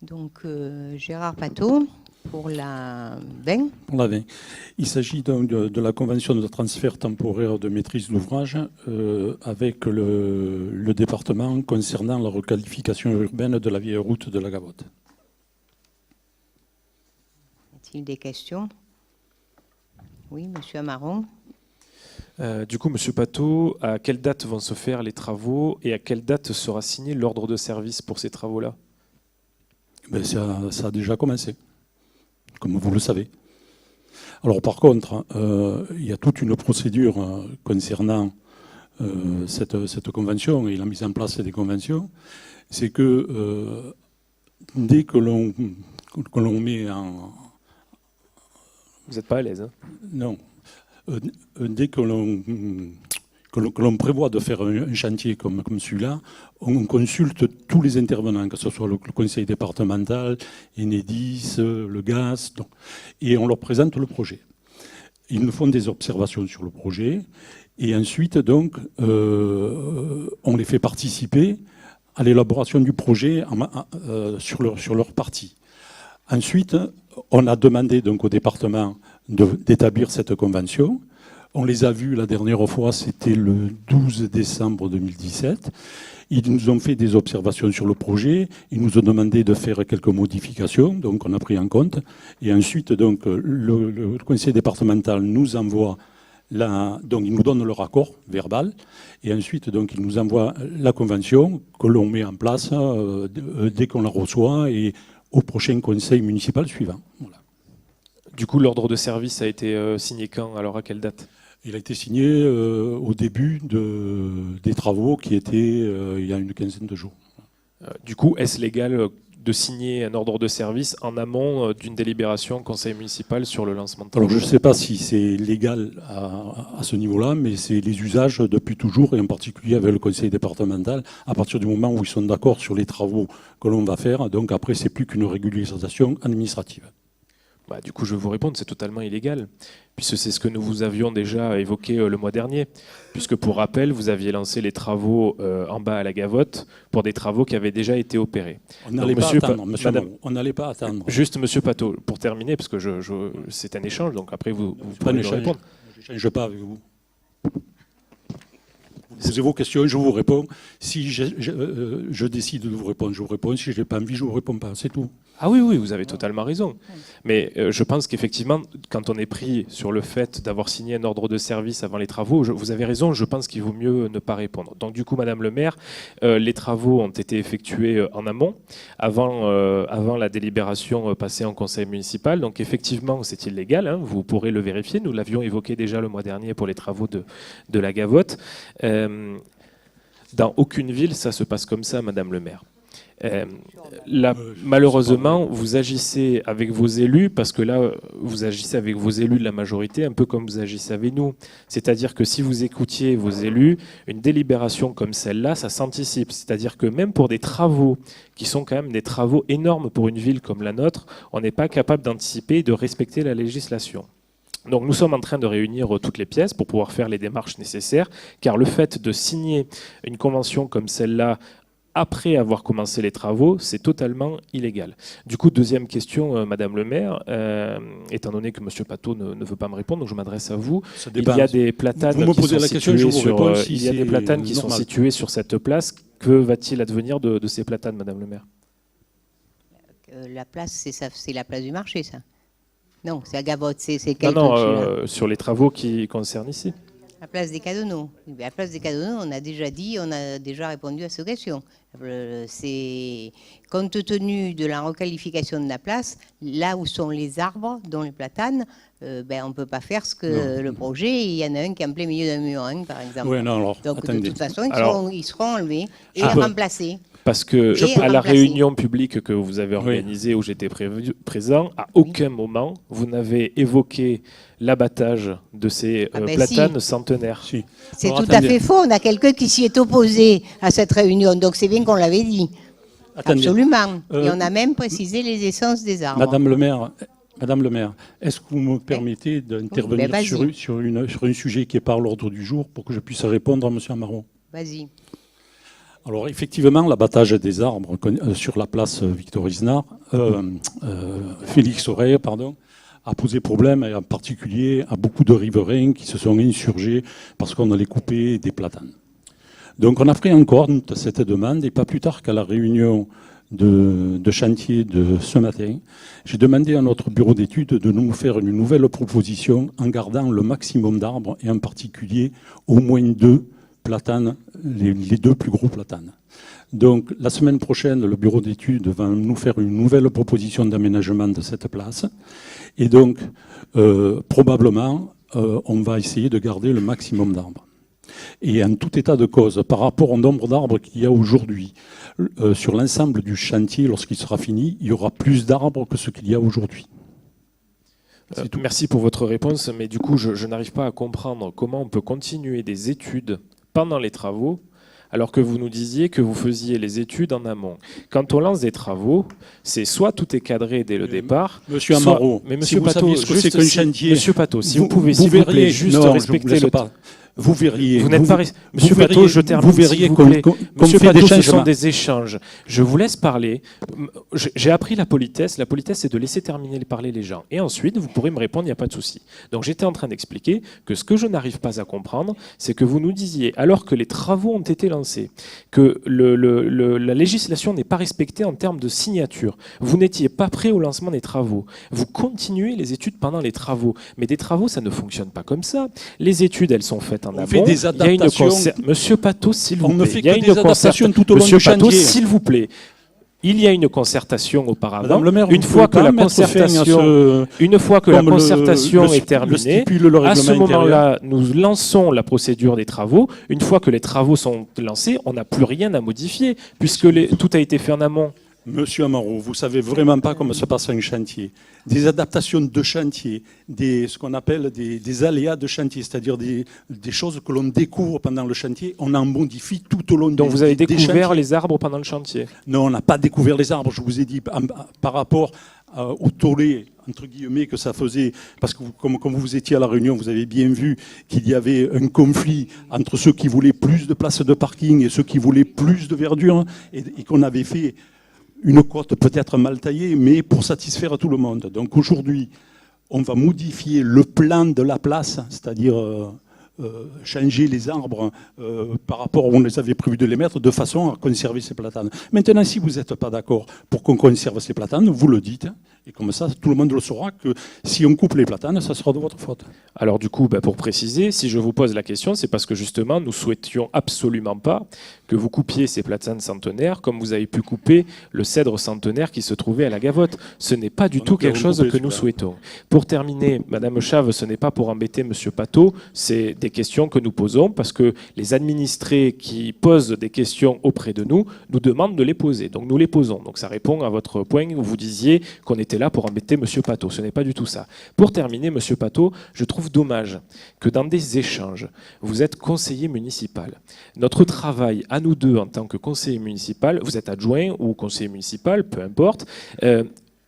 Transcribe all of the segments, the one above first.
Donc, Gérard Pateau, pour la 20. Pour la 20. Il s'agit donc de la convention de transfert temporaire de maîtrise d'ouvrage avec le département concernant la requalification urbaine de la vieille route de la Gavotte. Y a-t-il des questions? Oui, monsieur Amaron. Du coup, monsieur Pateau, à quelle date vont se faire les travaux et à quelle date sera signé l'ordre de service pour ces travaux-là? Ben, ça a déjà commencé, comme vous le savez. Alors par contre, il y a toute une procédure concernant cette convention et la mise en place des conventions. C'est que dès que l'on met en... Vous n'êtes pas à l'aise, hein? Non. Dès que l'on prévoit de faire un chantier comme celui-là, on consulte tous les intervenants, que ce soit le conseil départemental, Enedis, le GAS, et on leur présente le projet. Ils nous font des observations sur le projet, et ensuite, donc, on les fait participer à l'élaboration du projet sur leur partie. Ensuite, on a demandé donc au département d'établir cette convention. On les a vus la dernière fois, c'était le 12 décembre 2017. Ils nous ont fait des observations sur le projet. Ils nous ont demandé de faire quelques modifications, donc on a pris en compte. Et ensuite, donc, le conseil départemental nous envoie donc ils nous donnent leur accord verbal. Et ensuite, donc, ils nous envoient la convention que l'on met en place dès qu'on la reçoit et au prochain conseil municipal suivant. Voilà. Du coup, l'ordre de service a été signé quand? Alors, à quelle date? Il a été signé au début des travaux qui étaient il y a une quinzaine de jours. Du coup, est-ce légal de signer un ordre de service en amont d'une délibération conseil municipal sur le lancement de travaux? Alors, je ne sais pas si c'est légal à ce niveau-là, mais c'est les usages depuis toujours, et en particulier avec le conseil départemental, à partir du moment où ils sont d'accord sur les travaux que l'on va faire. Donc après, c'est plus qu'une régularisation administrative. Bah, du coup, je vais vous répondre, c'est totalement illégal, puisque c'est ce que nous vous avions déjà évoqué le mois dernier. Puisque pour rappel, vous aviez lancé les travaux en bas à la Gavotte pour des travaux qui avaient déjà été opérés. On n'allait pas attendre, monsieur Madame, on n'allait pas attendre. Juste, monsieur Pateau, pour terminer, parce que c'est un échange, donc après vous pourrez me répondre. Je n'échange pas avec vous. Vous posez vos questions, je vous réponds. Si je décide de vous répondre, je vous réponds. Si je n'ai pas envie, je ne vous réponds pas. C'est tout. Ah oui, oui, vous avez totalement raison. Mais je pense qu'effectivement, quand on est pris sur le fait d'avoir signé un ordre de service avant les travaux, vous avez raison, je pense qu'il vaut mieux ne pas répondre. Donc du coup, Madame le maire, les travaux ont été effectués en amont, avant la délibération passée en conseil municipal. Donc effectivement, c'est illégal, hein, vous pourrez le vérifier. Nous l'avions évoqué déjà le mois dernier pour les travaux de la Gavotte. Dans aucune ville, ça se passe comme ça, Madame le maire. Malheureusement, vous agissez avec vos élus, parce que là, vous agissez avec vos élus de la majorité, un peu comme vous agissez avec nous. C'est-à-dire que si vous écoutiez vos élus, une délibération comme celle-là, ça s'anticipe. C'est-à-dire que même pour des travaux qui sont quand même des travaux énormes pour une ville comme la nôtre, on n'est pas capable d'anticiper et de respecter la législation. Donc nous sommes en train de réunir toutes les pièces pour pouvoir faire les démarches nécessaires, car le fait de signer une convention comme celle-là après avoir commencé les travaux, c'est totalement illégal. Du coup, deuxième question, Madame le maire, étant donné que Monsieur Pateau ne veut pas me répondre, donc je m'adresse à vous. Il y a des platanes qui sont situées sur cette place. Que va-t-il advenir de ces platanes, Madame le maire? La place, c'est la place du marché, ça. Non, c'est à Gavotte, c'est quel truc, sur les travaux qui concernent ici. La place des Cadonneaux. La place des Cadonneaux, on a déjà dit, on a déjà répondu à cette question. C'est compte tenu de la requalification de la place, là où sont les arbres, dont les platanes, on ne peut pas faire ce que le projet. Il y en a un qui est en plein milieu d'un mur, hein, par exemple. Oui, non, alors, donc attendez. de toute façon, ils seront enlevés et remplacés. Parce que à la réunion publique que vous avez organisée, où j'étais présent, à aucun moment vous n'avez évoqué l'abattage de ces platanes centenaires. Si. C'est tout à fait faux. On a quelqu'un qui s'y est opposé à cette réunion, donc c'est bien qu'on l'avait dit. Attendez. Absolument. Et on a même précisé les essences des arbres. Madame le maire, est-ce que vous me permettez d'intervenir sur un sujet qui est par l'ordre du jour pour que je puisse répondre à Monsieur Amaron? Vas-y. Alors effectivement, l'abattage des arbres sur la place Victor Isnard, Félix Oreille, pardon, a posé problème, et en particulier à beaucoup de riverains qui se sont insurgés parce qu'on allait couper des platanes. Donc on a pris en compte cette demande, et pas plus tard qu'à la réunion de chantier de ce matin, j'ai demandé à notre bureau d'études de nous faire une nouvelle proposition en gardant le maximum d'arbres, et en particulier au moins 2 platanes, les 2 plus gros platanes. Donc la semaine prochaine, le bureau d'études va nous faire une nouvelle proposition d'aménagement de cette place. Et donc, probablement, on va essayer de garder le maximum d'arbres. Et en tout état de cause, par rapport au nombre d'arbres qu'il y a aujourd'hui, sur l'ensemble du chantier, lorsqu'il sera fini, il y aura plus d'arbres que ce qu'il y a aujourd'hui. Merci pour votre réponse, mais du coup, je n'arrive pas à comprendre comment on peut continuer des études pendant les travaux, alors que vous nous disiez que vous faisiez les études en amont. Quand on lance des travaux, c'est soit tout est cadré dès le départ... Monsieur Amaro, mais Monsieur si Pato, vous saviez ce que c'est qu'un chantier... Monsieur Pato, si vous pouvez, s'il vous plaît, juste respecter le temps. Vous verriez. Vous n'êtes pas. Monsieur Pato, je termine. Vous verriez Monsieur Pato, ce sont des échanges. Je vous laisse parler. J'ai appris la politesse. La politesse, c'est de laisser terminer parler les gens. Et ensuite, vous pourrez me répondre, il n'y a pas de souci. Donc, j'étais en train d'expliquer que ce que je n'arrive pas à comprendre, c'est que vous nous disiez, alors que les travaux ont été lancés, que la législation n'est pas respectée en termes de signature. Vous n'étiez pas prêt au lancement des travaux. Vous continuez les études pendant les travaux. Mais des travaux, ça ne fonctionne pas comme ça. Les études, elles sont faites en amont. On fait des adaptations. Monsieur Pato, s'il vous plaît. On ne fait que des adaptations tout au long du chantier. Monsieur Pato, s'il vous plaît. Il y a une concertation auparavant. Madame le maire, une fois que la concertation est terminée, à ce moment-là, nous lançons la procédure des travaux. Une fois que les travaux sont lancés, on n'a plus rien à modifier, puisque tout a été fait en amont. Monsieur Amaro, vous ne savez vraiment pas comment se passe un chantier. Des adaptations de chantier, ce qu'on appelle des aléas de chantier, c'est-à-dire des choses que l'on découvre pendant le chantier, on en modifie tout au long Donc vous avez découvert les arbres pendant le chantier? Non, on n'a pas découvert les arbres. Je vous ai dit par rapport au tollé, entre guillemets, que ça faisait, parce que comme vous étiez à la réunion, vous avez bien vu qu'il y avait un conflit entre ceux qui voulaient plus de places de parking et ceux qui voulaient plus de verdure, et qu'on avait fait une côte peut-être mal taillée, mais pour satisfaire tout le monde. Donc aujourd'hui, on va modifier le plan de la place, c'est-à-dire changer les arbres par rapport où on les avait prévu de les mettre, de façon à conserver ces platanes. Maintenant, si vous n'êtes pas d'accord pour qu'on conserve ces platanes, vous le dites, et comme ça, tout le monde le saura que si on coupe les platanes, ça sera de votre faute. Alors du coup, pour préciser, si je vous pose la question, c'est parce que justement, nous souhaitions absolument pas que vous coupiez ces platanes centenaires comme vous avez pu couper le cèdre centenaire qui se trouvait à la Gavotte. Ce n'est pas du tout quelque chose que nous souhaitons. Pour terminer, Madame Chave, ce n'est pas pour embêter Monsieur Pato, c'est des questions que nous posons parce que les administrés qui posent des questions auprès de nous nous demandent de les poser. Donc nous les posons. Donc ça répond à votre point où vous disiez qu'on était là pour embêter Monsieur Pato. Ce n'est pas du tout ça. Pour terminer, Monsieur Pato, je trouve dommage que dans des échanges, vous êtes conseiller municipal. Notre travail à nous deux en tant que conseiller municipal, vous êtes adjoint ou conseiller municipal, peu importe,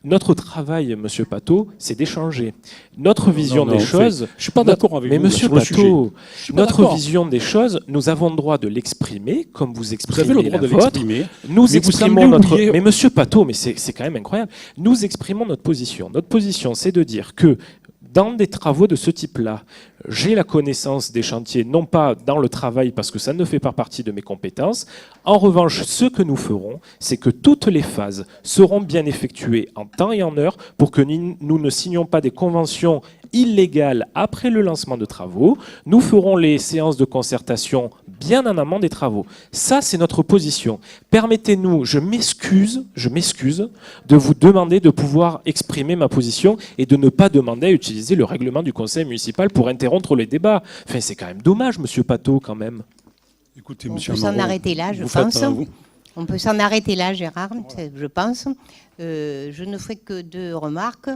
notre travail, Monsieur Pato, c'est d'échanger. Notre vision des choses... Je ne suis pas d'accord avec vous. Mais Monsieur Pato, notre vision des choses, nous avons le droit de l'exprimer, comme vous exprimez vous avez le droit de l'exprimer. Nous exprimons notre... Mais Monsieur Pato, mais c'est quand même incroyable. Nous exprimons notre position. Notre position, c'est de dire que dans des travaux de ce type-là, j'ai la connaissance des chantiers, non pas dans le travail parce que ça ne fait pas partie de mes compétences. En revanche, ce que nous ferons, c'est que toutes les phases seront bien effectuées en temps et en heure pour que nous ne signions pas des conventions illégales après le lancement de travaux. Nous ferons les séances de concertation bien en amont des travaux. Ça, c'est notre position. Permettez-nous, je m'excuse de vous demander de pouvoir exprimer ma position et de ne pas demander à utiliser le règlement du conseil municipal pour interrompre les débats. Enfin, c'est quand même dommage, Monsieur Pato, quand même. Écoutez, on monsieur peut s'en arrêter là, je pense. On peut s'en arrêter là, Gérard, je pense. Je ne ferai que 2 remarques.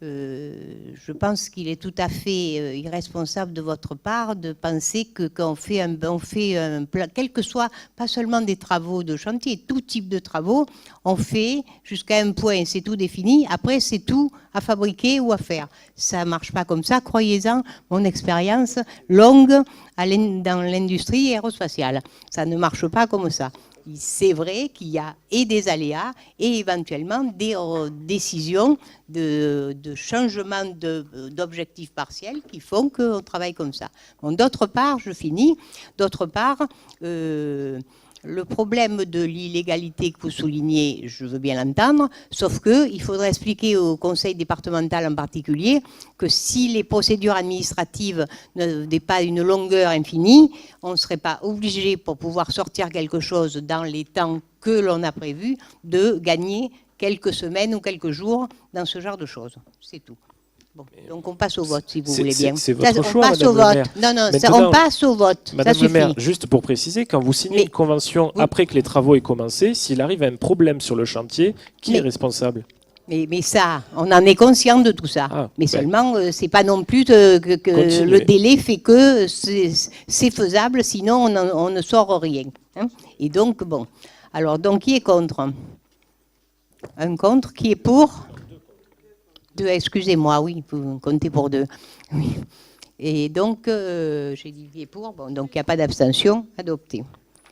Je pense qu'il est tout à fait irresponsable de votre part de penser qu'on fait un plan, quel que soit, pas seulement des travaux de chantier, tout type de travaux, on fait jusqu'à un point, c'est tout défini, après c'est tout à fabriquer ou à faire. Ça ne marche pas comme ça, croyez-en, mon expérience longue dans l'industrie aérospatiale. Ça ne marche pas comme ça. C'est vrai qu'il y a et des aléas et éventuellement des décisions de changement d'objectifs partiels qui font qu'on travaille comme ça. Bon, d'autre part, je finis, d'autre part, le problème de l'illégalité que vous soulignez, je veux bien l'entendre, sauf qu'il faudrait expliquer au conseil départemental en particulier que si les procédures administratives n'avaient pas une longueur infinie, on ne serait pas obligé, pour pouvoir sortir quelque chose dans les temps que l'on a prévus, de gagner quelques semaines ou quelques jours dans ce genre de choses. C'est tout. Bon, donc on passe au vote, si vous voulez bien. C'est votre choix, on passe Madame au le vote. maire. Non, non, Maintenant, on passe au vote. Madame ça le suffit. maire, juste pour préciser, quand vous signez une convention oui. après que les travaux aient commencé, s'il arrive un problème sur le chantier, qui est responsable? Mais ça, on en est conscient de tout ça. Ah, mais ben, seulement, c'est pas non plus que le délai fait que c'est faisable, sinon on ne sort rien. Hein. Et donc, bon. Alors, donc, qui est contre? Un contre, qui est pour? Deux, excusez-moi, oui, vous comptez pour deux. Oui. Et donc, j'ai dit qui est pour, bon, donc il n'y a pas d'abstention, adopté.